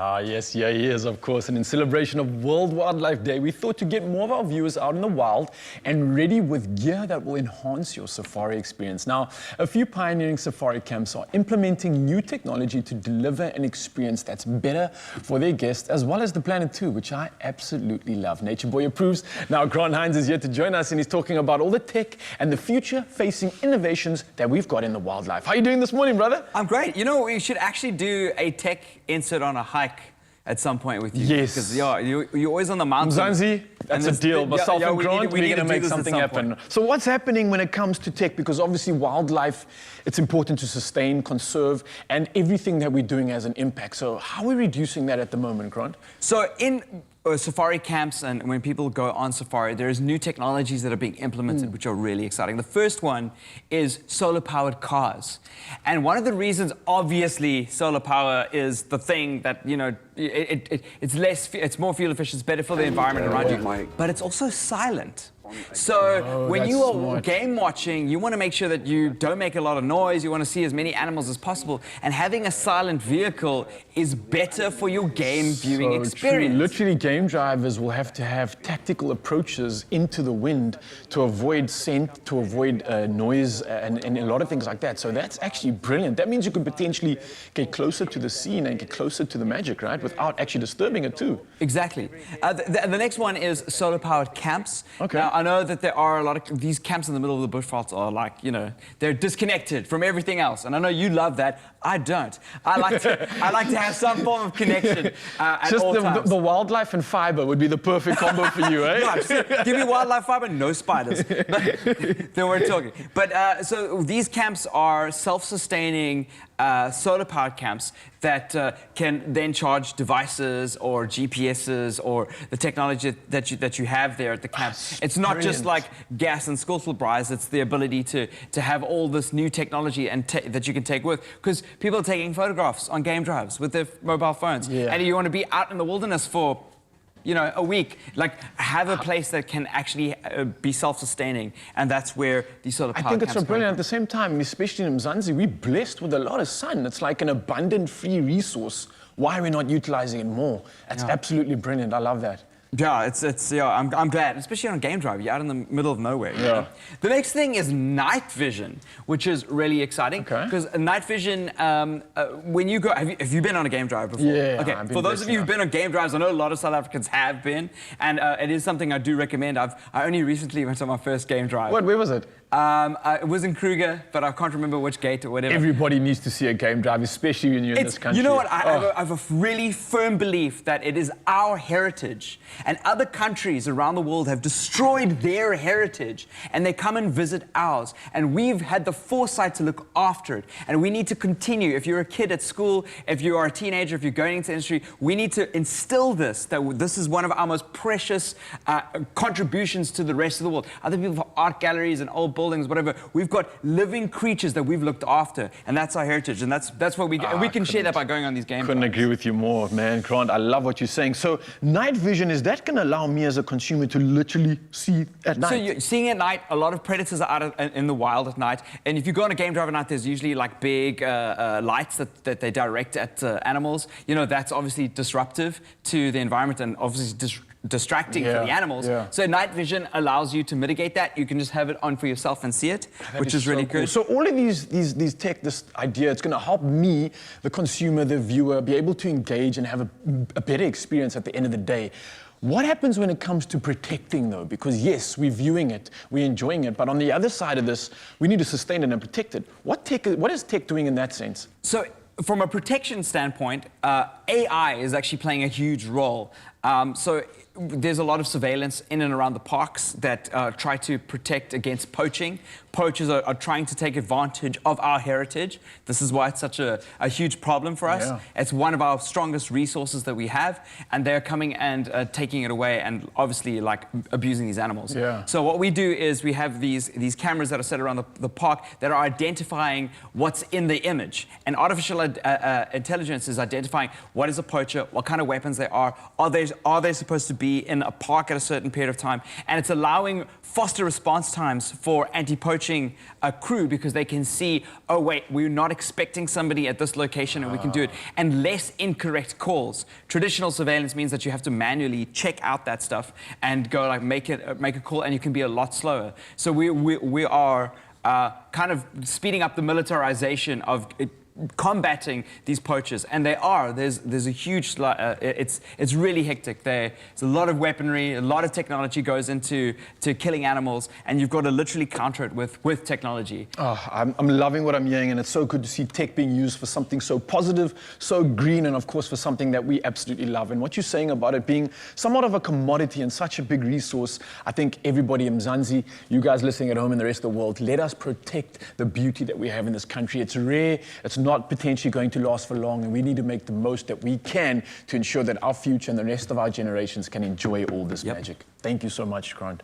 Ah, yes, yeah, he is, of course. And in celebration of World Wildlife Day, we thought to get more of our viewers out in the wild and ready with gear that will enhance your safari experience. Now, a few pioneering safari camps are implementing new technology to deliver an experience that's better for their guests as well as the planet too, which I absolutely love. Nature Boy approves. Now, Grant Hines is here to join us, and he's talking about all the tech and the future-facing innovations that we've got in the wildlife. How are you doing this morning, brother? I'm great. You know, we should actually do a tech insert on a hike at some point with you. Yes. Because you're always on the mountain. Zanzi, that's a deal. Myself and Grant, we're going to make something happen. So what's happening when it comes to tech? Because obviously wildlife, it's important to sustain, conserve, and everything that we're doing has an impact. So how are we reducing that at the moment, Grant? So in safari camps and when people go on safari, there's new technologies that are being implemented which are really exciting. The first one is solar-powered cars. And one of the reasons, obviously, solar power is the thing that, you know, it's more fuel efficient, it's better for the environment around you, but it's also silent. So when you are game watching, you want to make sure that you don't make a lot of noise, you want to see as many animals as possible, and having a silent vehicle is better for your game viewing experience. True. Literally, game drivers will have to have tactical approaches into the wind to avoid scent, to avoid noise, and a lot of things like that. So that's actually brilliant. That means you could potentially get closer to the scene and get closer to the magic, right, without actually disturbing it too. Exactly. The next one is solar-powered camps. Okay. Now, I know that there are a lot of these camps in the middle of the bushveld are like, you know, they're disconnected from everything else. And I know you love that. I don't. I like to have some form of connection at all times. The wildlife and fiber would be the perfect combo for you, eh? No, give me wildlife fiber, no spiders. Then we're talking. But so these camps are self-sustaining solar-powered camps that can then charge devices or GPSs or the technology that you have there at the camp. It's not just like gas and skottelbrais, it's the ability to have all this new technology and that you can take with. Because people are taking photographs on game drives with their mobile phones. Yeah. And you want to be out in the wilderness for, you know, a week, like have a place that can actually be self-sustaining, and that's where these solar power camps. I think it's so brilliant. At the same time, especially in Mzansi, we're blessed with a lot of sun. It's like an abundant free resource. Why are we not utilizing it more? That's absolutely brilliant. I love that. Yeah, I'm glad, especially on a game drive. You're out in the middle of nowhere. You know? The next thing is night vision, which is really exciting. Because night vision, when you go, have you been on a game drive before? Yeah. Okay. For those of you who've been on game drives, I know a lot of South Africans have been, and it is something I do recommend. I only recently went on my first game drive. Where was it? It was in Kruger, but I can't remember which gate or whatever. Everybody needs to see a game drive, especially when you're in this country. You know what? I have a really firm belief that it is our heritage, and other countries around the world have destroyed their heritage, and they come and visit ours, and we've had the foresight to look after it, and we need to continue. If you're a kid at school, if you are a teenager, if you're going into industry, we need to instill this, that this is one of our most precious contributions to the rest of the world. Other people have art galleries and old buildings, whatever. We've got living creatures that we've looked after, and that's our heritage, and that's what we get. And we can share that by going on these games. Couldn't agree with you more, man. Grant, I love what you're saying. So night vision, is that going to allow me as a consumer to literally see at night? So you're seeing at night, a lot of predators are out in the wild at night, and if you go on a game drive at night, there's usually like big lights that they direct at animals. You know, that's obviously disruptive to the environment and obviously distracting for the animals. So night vision allows you to mitigate that. You can just have it on for yourself and see it, which is really good. So all of these tech, this idea, it's going to help me, the consumer, the viewer, be able to engage and have a better experience at the end of the day. What happens when it comes to protecting, though? Because yes, we're viewing it, we're enjoying it, but on the other side of this, we need to sustain it and protect it. What is tech doing in that sense? So from a protection standpoint, AI is actually playing a huge role. So there's a lot of surveillance in and around the parks that try to protect against poaching. Poachers are trying to take advantage of our heritage. This is why it's such a huge problem for us. It's one of our strongest resources that we have, and they're coming and taking it away and obviously like abusing these animals. So what we do is we have these cameras that are set around the park that are identifying what's in the image. And artificial intelligence is identifying what is a poacher, what kind of weapons they are they they supposed to be in a park at a certain period of time? And it's allowing faster response times for anti-poaching crew because they can see, oh wait, we're not expecting somebody at this location and we can do it, and less incorrect calls. Traditional surveillance means that you have to manually check out that stuff and go like make a call, and you can be a lot slower. So we are kind of speeding up the militarization of combating these poachers, and there's a huge it's really hectic. There's a lot of weaponry, a lot of technology goes into killing animals, and you've got to literally counter it with technology. Oh, I'm loving what I'm hearing, and it's so good to see tech being used for something so positive, so green, and of course for something that we absolutely love. And what you're saying about it being somewhat of a commodity and such a big resource, I think everybody in Mzansi, you guys listening at home and the rest of the world, let us protect the beauty that we have in this country. It's rare, it's not potentially going to last for long, and we need to make the most that we can to ensure that our future and the rest of our generations can enjoy all this magic. Thank you so much, Grant.